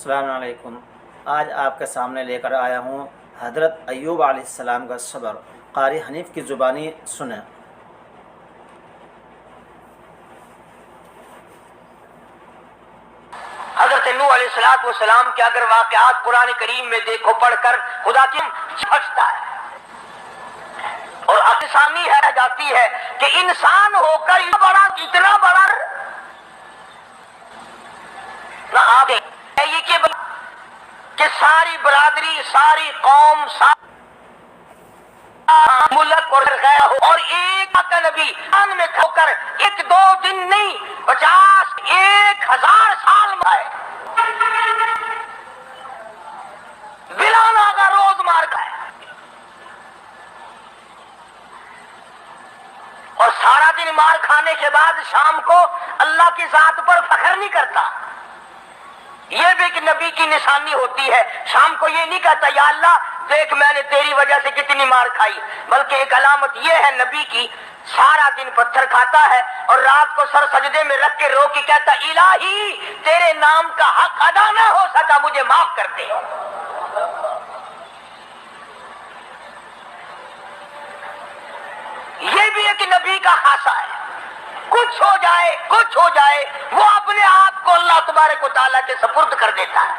السلام علیکم۔ آج آپ کے سامنے لے کر آیا ہوں حضرت ایوب علیہ السلام کا صبر۔ قاری حنیف کی زبانی سنیں۔ حضرت نوح علیہ السلام کے اگر واقعات قرآن کریم میں دیکھو پڑھ کر خدا کی چھٹتا ہے اور آسانی ہے جاتی ہے کہ انسان ہو کر اتنا بڑا نہ آپ یہ کہ ساری برادری، ساری قوم، ملک اور غیر ہو اور ایک کا نبی ان میں کھو کر ایک دو دن نہیں 50 1000 سال میں بلا ناغہ روز مار گئے اور سارا دن مار کھانے کے بعد شام کو اللہ کی ذات پر فخر نہیں کرتا۔ یہ بھی ایک نبی کی نشانی ہوتی ہے، شام کو یہ نہیں کہتا یا اللہ دیکھ میں نے تیری وجہ سے کتنی مار کھائی، بلکہ ایک علامت یہ ہے نبی کی، سارا دن پتھر کھاتا ہے اور رات کو سر سجدے میں رکھ کے رو کے کہتا الہی تیرے نام کا حق ادا نہ ہو سکا مجھے معاف کر دے۔ یہ بھی ایک نبی کا خاصہ ہے، کچھ ہو جائے وہ اپنے آپ کو اللہ تبارک و تعالیٰ کے سپرد کر دیتا ہے۔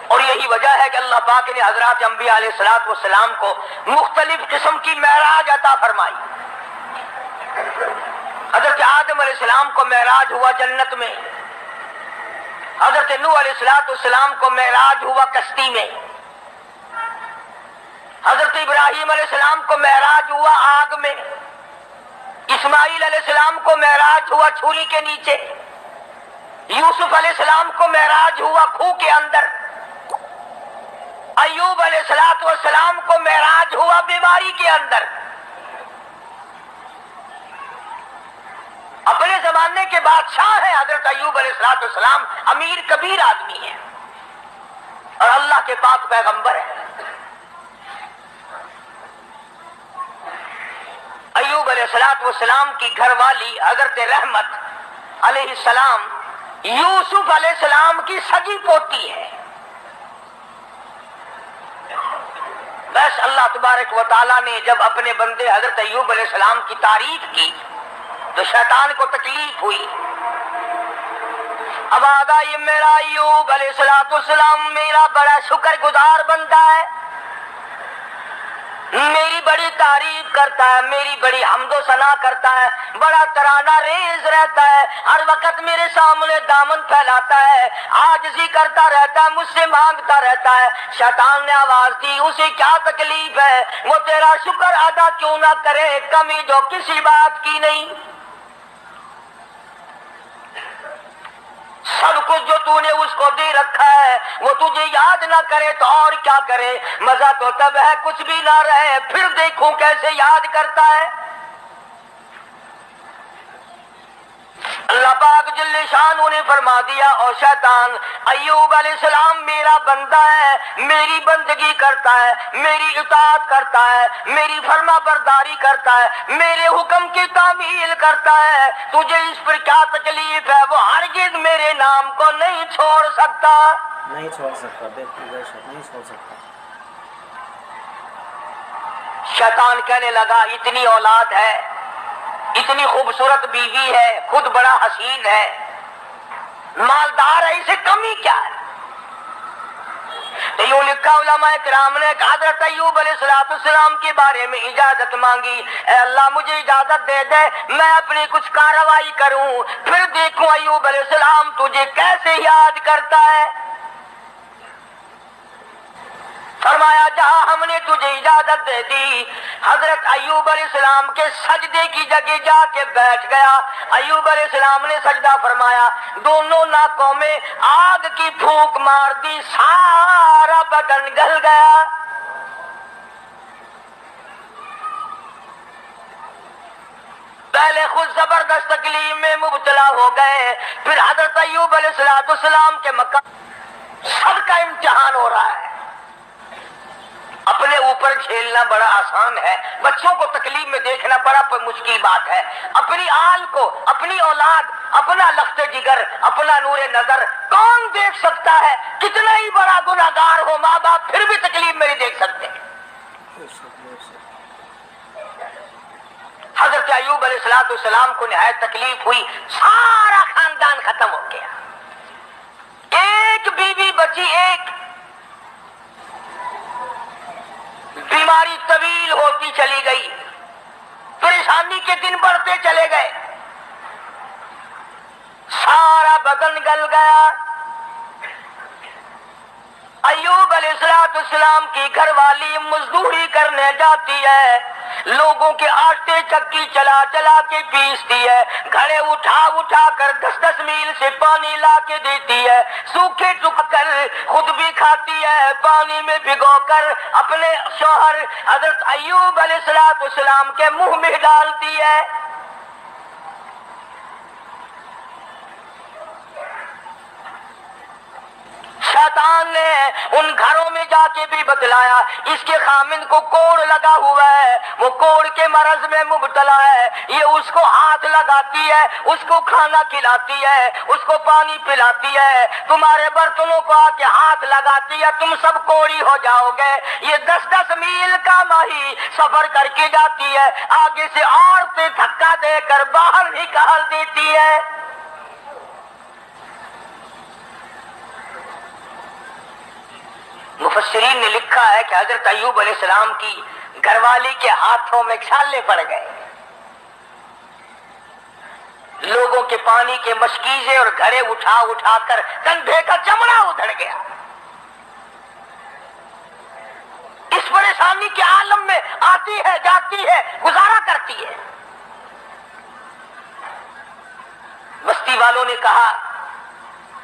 اور یہی وجہ ہے کہ اللہ پاک نے حضرات انبیاء علیہ السلام کو مختلف قسم کی معراج عطا فرمائی۔ حضرت آدم علیہ السلام کو معراج ہوا جنت میں، حضرت نوح علیہ السلام کو معراج ہوا کشتی میں، حضرت ابراہیم علیہ السلام کو معراج ہوا آگ میں، اسماعیل علیہ السلام کو معراج ہوا چھری کے نیچے، یوسف علیہ السلام کو معراج ہوا کھو کے اندر، ایوب علیہ السلام کو معراج ہوا بیماری کے اندر۔ اپنے زمانے کے بادشاہ ہیں حضرت ایوب علیہ السلام، امیر کبیر آدمی ہے اور اللہ کے پاک پیغمبر ہے۔ ایوب علیہ السلام کی گھر والی حضرت رحمت علیہ السلام یوسف علیہ السلام کی سگی پوتی ہے۔ بس اللہ تبارک و تعالیٰ نے جب اپنے بندے حضرت ایوب علیہ السلام کی تعریف کی تو شیطان کو تکلیف ہوئی۔ اب آدھا یہ میرا ایوب علیہ السلام میرا بڑا شکر گزار بندہ ہے، میری بڑی تعریف کرتا ہے، میری بڑی حمد و ثنا کرتا ہے، بڑا ترانہ ریز رہتا ہے، ہر وقت میرے سامنے دامن پھیلاتا ہے، عاجزی کرتا رہتا ہے، مجھ سے مانگتا رہتا ہے۔ شیطان نے آواز دی اسے کیا تکلیف ہے، وہ تیرا شکر ادا کیوں نہ کرے، کمی جو کسی بات کی نہیں، سب کچھ جو تو نے اس کو دے رکھا ہے وہ تجھے یاد نہ کرے تو اور کیا کرے، مزہ تو تب ہے کچھ بھی نہ رہے پھر دیکھوں کیسے یاد کرتا ہے۔ اللہ پاک جل شانہ نے فرما دیا او شیطان ایوب علیہ السلام میرا بندہ ہے، میری بندگی کرتا ہے، میری اطاعت کرتا ہے، میری فرما برداری کرتا ہے، میرے حکم کی تعمیل کرتا ہے، تجھے اس پر کیا تکلیف ہے، وہ ہرگز میرے نام کو نہیں چھوڑ سکتا۔ نہیں چھوڑ سکتا، نہیں چھوڑ سکتا۔ شیطان کہنے لگا اتنی اولاد ہے، اتنی خوبصورت بیوی ہے، خود بڑا حسین ہے، مالدار ہے، اسے کمی کیا ہے؟ تو یوں لکھا علماء کرام نے کہ حضرت ایوب علیہ السلام کے بارے میں اجازت مانگی، اے اللہ مجھے اجازت دے دے میں اپنی کچھ کارروائی کروں پھر دیکھوں ایوب علیہ السلام تجھے کیسے یاد کرتا ہے۔ فرمایا جہاں ہم نے تجھے اجازت دے دی، حضرت ایوب علیہ السلام کے سجدے کی جگہ جا کے بیٹھ گیا۔ ایوب علیہ السلام نے سجدہ فرمایا، دونوں ناکوں میں آگ کی پھونک مار دی، سارا بدن گل گیا۔ پہلے خود زبردست تکلیف میں مبتلا ہو گئے، پھر حضرت ایوب علیہ السلام کے مقام سب کا امتحان ہو رہا ہے۔ अपने ऊपर झेलना बड़ा आसान है, बच्चों को तकलीफ में देखना बड़ा मुश्किल बात है। अपनी आल को, अपनी औलाद, अपना लख्ते जिगर, अपना नूरे नजर कौन देख सकता है? कितना ही बड़ा गुनाहगार हो माँ बाप फिर भी तकलीफ में नहीं देख सकते। हजरत अय्यूब अलैहिस्सलाम को निहायत तकलीफ हुई, सारा खानदान खत्म हो गया, एक बीवी बची, एक। बीमारी तवील होती चली गई, परेशानी के दिन बढ़ते चले गए, सारा बदन गल गया। अय्यूब अलैहिस्सलाम की घरवाली मजदूरी करने जाती है, लोगों के आटे चक्की चला चला के पीसती है, घड़े उठा उठा कर 10-10 मील से पानी ला के देती है, सूखे टुककर खुद भी खाती है, पानी में भिगोकर अपने शौहर हजरत अय्यूब अलैहिस्सलाम के मुंह में डालती है। शैतान ने उन घरों में जाके भी बतलाया, इसके खामिन को कोड़ लगा हुआ है, वो कोड़ के मरज में मुब्तला है, ये उसको हाथ लगाती है, उसको खाना खिलाती है, उसको पानी पिलाती है, तुम्हारे बर्तनों को आके हाथ लगाती है, तुम सब कोड़ी हो जाओगे। ये 10-10 मील का माही सफर करके जाती है, आगे से औरतें धक्का देकर बाहर निकाल देती है। मुफस्सिरीन ने लिखा है कि हजरत अय्यूब अलैहिस्सलाम की घरवाली के हाथों में छाले पड़ गए, लोगों के पानी के मशकीजे और घड़े उठा उठा कर कंधे का चमड़ा उधड़ गया। इस परेशानी के आलम में आती है, जाती है, गुजारा करती है। बस्ती वालों ने कहा,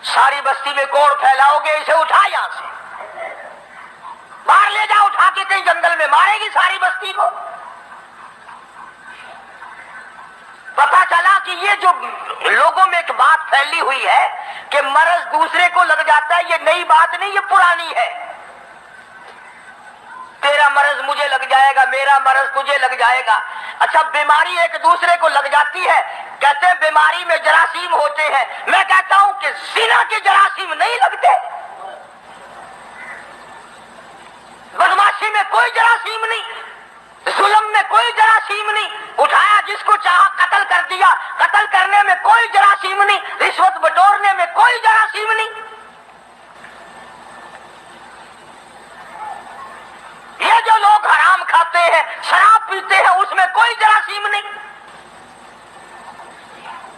सारी बस्ती में कोड़ फैलाओगे, इसे उठा यहां से बाहर ले जाओ, उठा के कहीं जंगल में मारेगी सारी बस्ती को। पता चला कि ये जो लोगों में एक बात फैली हुई है कि मरज दूसरे को लग जाता है, ये नई बात नहीं, ये पुरानी है। तेरा मरज मुझे लग जाएगा, मेरा मरज तुझे लग जाएगा। अच्छा, बीमारी एक दूसरे को लग जाती है, कहते हैं बीमारी में जरासीम होते हैं, मैं कहता हूं कि जिना के जरासीम नहीं लगते, बदमाशी में कोई जरासीम नहीं, जुल्म में कोई जरासीम नहीं, उठाया जिसको चाहा कत्ल कर दिया, कत्ल करने में कोई जरासीम नहीं, रिश्वत बटोरने में कोई जरासीम नहीं। ये जो लोग हराम खाते हैं, शराब पीते हैं, उसमें कोई जरासीम नहीं।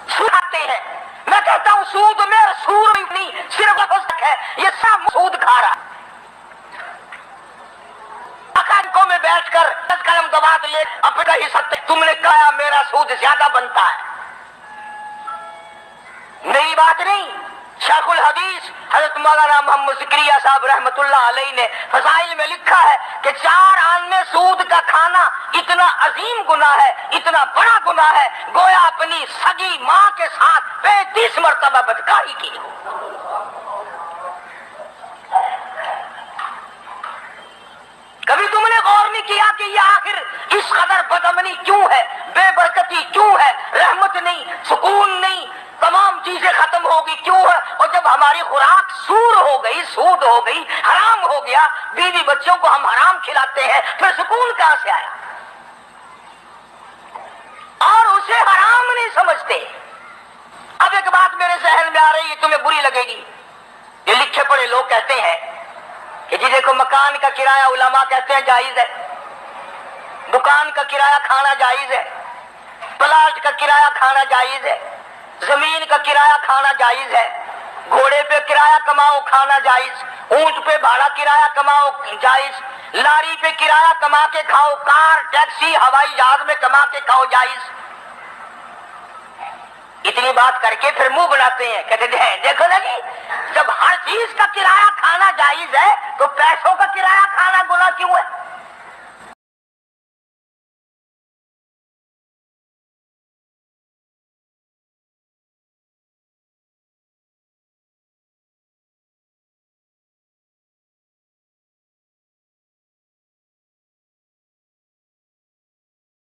खाते हैं, मैं कहता हूं सूद में सूर नहीं, सिर्फ है, ये सब सूद खा रहा है। में बैठकर 10 कलम दबात ले अपना ही सकते, तुमने कहा मेरा सूद ज्यादा बनता है, नई बात नहीं। शेखुल हदीस हजरत मौलाना मोहम्मद ज़करिया साहब रहमतुल्लाह अलैह ने फज़ाइल में लिखा है कि 4 आने सूद का खाना इतना अजीम गुनाह है, इतना बड़ा गुनाह है, गोया अपनी सगी माँ के साथ 35 मरतबा बदकारी की। कभी तुमने गौर नहीं किया कि ये आखिर इस कदर बदअमनी क्यों है, बेबरकती क्यों है, रहमत नहीं, सुकून नहीं, तमाम चीजें खत्म होगी क्यों है? और जब हमारी खुराक सूर हो गई, सूद हो गई, हराम हो गया, बीवी बच्चों को हम हराम खिलाते हैं, फिर सुकून कहां से आया? और उसे हराम नहीं समझते। अब एक बात मेरे जहन में आ रही है, तुम्हें बुरी लगेगी। ये लिखे पढ़े लोग कहते हैं कि जी देखो, मकान का किराया उलमा कहते हैं जायज है, दुकान का किराया खाना जायज है, प्लाट का किराया खाना जायज है, जमीन का किराया खाना जायज है, घोड़े पे किराया कमाओ खाना जायज, ऊंट पे भाड़ा किराया कमाओ जायज, लारी पे किराया कमा के खाओ, कार टैक्सी हवाई जहाज में कमा के खाओ जायज। इतनी बात करके फिर मुंह बनाते हैं, कहते हैं देखो ना जी, जब हर चीज का किराया खाना जायज है तो पैसों का किराया खाना गुनाह क्यों है?